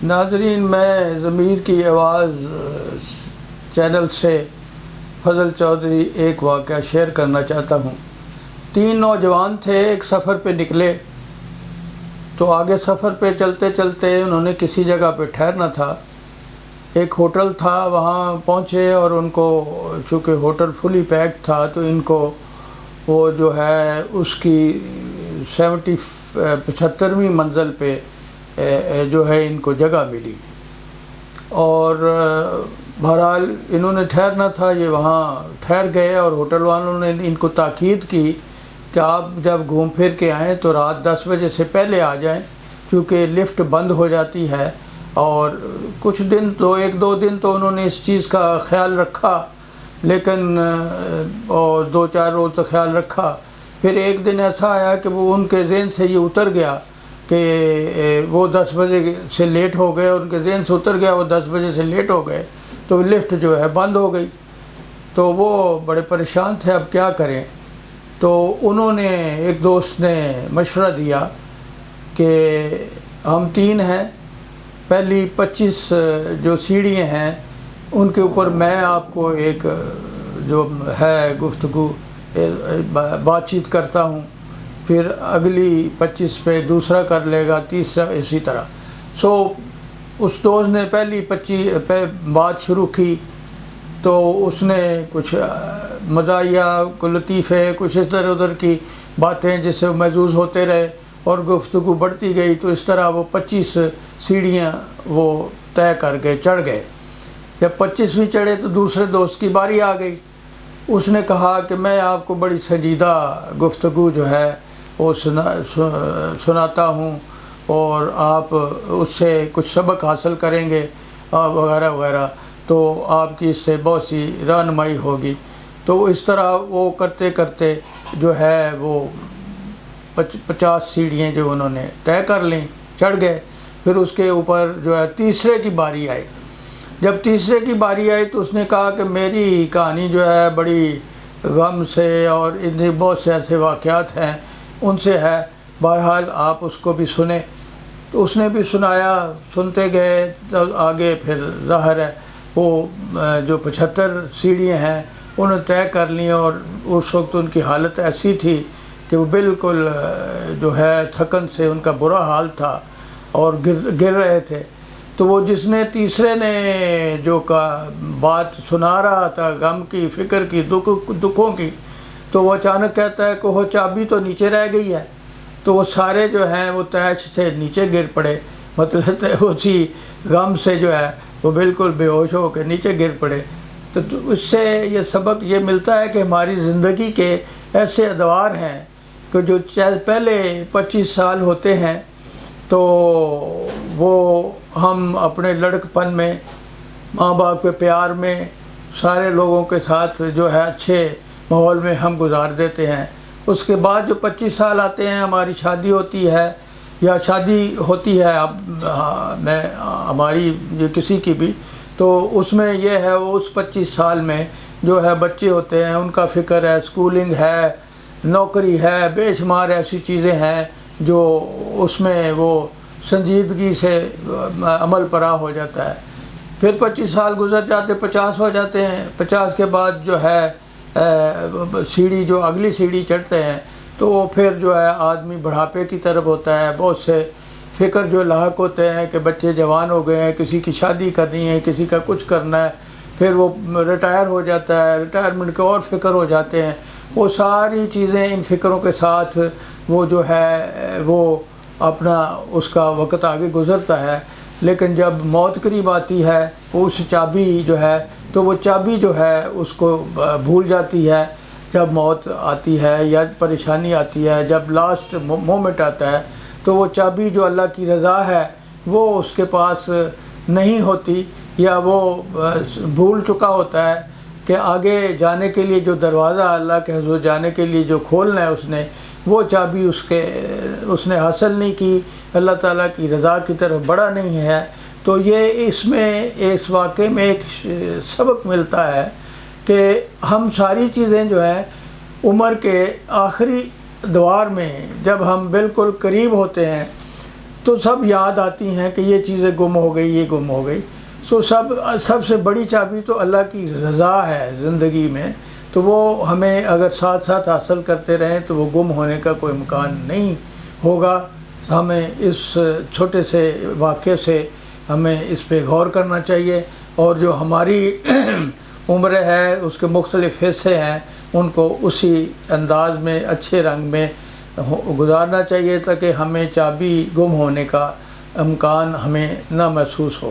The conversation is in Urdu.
ناظرین، میں ضمیر کی آواز چینل سے فضل چودھری ایک واقعہ شیئر کرنا چاہتا ہوں۔ 3 نوجوان تھے، ایک سفر پہ نکلے تو آگے سفر پہ چلتے چلتے انہوں نے کسی جگہ پہ ٹھہرنا تھا۔ ایک ہوٹل تھا، وہاں پہنچے اور ان کو چونکہ ہوٹل فلی پیک تھا تو ان کو وہ جو ہے اس کی 75ویں منزل پہ جو ہے ان کو جگہ ملی، اور بہرحال انہوں نے ٹھہرنا تھا، یہ وہاں ٹھہر گئے اور ہوٹل والوں نے ان کو تاکید کی کہ آپ جب گھوم پھر کے آئیں تو رات 10 بجے سے پہلے آ جائیں، کیونکہ لفٹ بند ہو جاتی ہے۔ اور کچھ دن تو 1-2 دن تو انہوں نے اس چیز کا خیال رکھا، لیکن اور 2-4 روز تو خیال رکھا۔ پھر ایک دن ایسا آیا کہ وہ ان کے ذہن سے یہ اتر گیا کہ وہ 10 بجے سے لیٹ ہو گئے، ان کے ذہن سے اتر گیا وہ 10 بجے سے لیٹ ہو گئے تو لفٹ جو ہے بند ہو گئی۔ تو وہ بڑے پریشان تھے، اب کیا کریں؟ تو انہوں نے، ایک دوست نے مشورہ دیا کہ ہم 3 ہیں، پہلی 25 جو سیڑھیاں ہیں ان کے اوپر میں آپ کو ایک جو ہے گفتگو بات چیت کرتا ہوں، پھر اگلی 25 پہ دوسرا کر لے گا، تیسرا اسی طرح۔ اس دوست نے پہلی 25 پہ بات شروع کی تو اس نے کچھ مزاحیہ، کچھ لطیفے، کچھ ادھر ادھر کی باتیں جس سے محظوظ ہوتے رہے اور گفتگو بڑھتی گئی، تو اس طرح وہ 25 سیڑھیاں وہ طے کر کے چڑھ گئے۔ جب 25ویں چڑھے تو دوسرے دوست کی باری آ گئی۔ اس نے کہا کہ میں آپ کو بڑی سنجیدہ گفتگو جو ہے وہ سناتا ہوں اور آپ اس سے کچھ سبق حاصل کریں گے وغیرہ وغیرہ، تو آپ کی اس سے بہت سی رہنمائی ہوگی۔ تو اس طرح وہ کرتے کرتے جو ہے وہ 50 سیڑھیاں جو انہوں نے طے کر لیں، چڑھ گئے۔ پھر اس کے اوپر جو ہے تیسرے کی باری آئی۔ جب تیسرے کی باری آئی تو اس نے کہا کہ میری کہانی جو ہے بڑی غم سے اور ان بہت سے ایسے واقعات ہیں ان سے ہے، بہرحال آپ اس کو بھی سنیں۔ تو اس نے بھی سنایا، سنتے گئے تو آگے پھر ظاہر ہے وہ جو 75 سیڑھیاں ہیں انہوں نے طے کر لیں، اور اس وقت ان کی حالت ایسی تھی کہ وہ بالکل جو ہے تھکن سے ان کا برا حال تھا اور گر رہے تھے۔ تو وہ جس نے تیسرے نے جو بات سنا رہا تھا غم کی، فکر کی، دکھوں کی، تو وہ اچانک کہتا ہے کہ وہ چابی تو نیچے رہ گئی ہے۔ تو وہ سارے جو ہیں وہ تیش سے نیچے گر پڑے، مطلب اسی غم سے جو ہے وہ بالکل بے ہوش ہو کے نیچے گر پڑے۔ تو اس سے یہ سبق یہ ملتا ہے کہ ہماری زندگی کے ایسے ادوار ہیں کہ جو پہلے 25 سال ہوتے ہیں تو وہ ہم اپنے لڑکپن میں، ماں باپ کے پیار میں، سارے لوگوں کے ساتھ جو ہے اچھے ماحول میں ہم گزار دیتے ہیں۔ اس کے بعد جو 25 سال آتے ہیں، ہماری شادی ہوتی ہے یا شادی ہوتی ہے ہماری کسی کی بھی، تو اس میں یہ ہے وہ اس 25 سال میں جو ہے بچے ہوتے ہیں، ان کا فکر ہے، اسکولنگ ہے، نوکری ہے، بے شمار ایسی چیزیں ہیں جو اس میں وہ سنجیدگی سے عمل پیرا ہو جاتا ہے۔ پھر 25 سال گزر جاتے، 50 ہو جاتے ہیں۔ 50 کے بعد جو ہے سیڑھی جو اگلی سیڑھی چڑھتے ہیں تو وہ پھر جو ہے آدمی بڑھاپے کی طرف ہوتا ہے، بہت سے فکر جو لاحق ہوتے ہیں کہ بچے جوان ہو گئے ہیں، کسی کی شادی کرنی ہے، کسی کا کچھ کرنا ہے، پھر وہ ریٹائر ہو جاتا ہے، ریٹائرمنٹ کے اور فکر ہو جاتے ہیں۔ وہ ساری چیزیں ان فکروں کے ساتھ وہ جو ہے وہ اپنا اس کا وقت آگے گزرتا ہے، لیکن جب موت قریب آتی ہے وہ اس چابی جو ہے تو وہ چابی جو ہے اس کو بھول جاتی ہے۔ جب موت آتی ہے یا پریشانی آتی ہے، جب لاسٹ مومنٹ آتا ہے تو وہ چابی جو اللہ کی رضا ہے وہ اس کے پاس نہیں ہوتی، یا وہ بھول چکا ہوتا ہے کہ آگے جانے کے لیے جو دروازہ اللہ کے حضور جانے کے لیے جو کھولنا ہے اس نے، وہ چابی اس نے حاصل نہیں کی، اللہ تعالیٰ کی رضا کی طرف بڑھا نہیں ہے۔ تو یہ اس میں اس واقعے میں ایک سبق ملتا ہے کہ ہم ساری چیزیں جو ہیں عمر کے آخری دوار میں جب ہم بالکل قریب ہوتے ہیں تو سب یاد آتی ہیں کہ یہ چیزیں گم ہو گئی، یہ گم ہو گئی. سب سے بڑی چابی تو اللہ کی رضا ہے زندگی میں، تو وہ ہمیں اگر ساتھ ساتھ حاصل کرتے رہیں تو وہ گم ہونے کا کوئی امکان نہیں ہوگا. ہمیں اس چھوٹے سے واقعے سے ہمیں اس پہ غور کرنا چاہیے، اور جو ہماری عمر ہے اس کے مختلف حصے ہیں ان کو اسی انداز میں اچھے رنگ میں گزارنا چاہیے، تاکہ ہمیں چابی گم ہونے کا امکان ہمیں نہ محسوس ہو.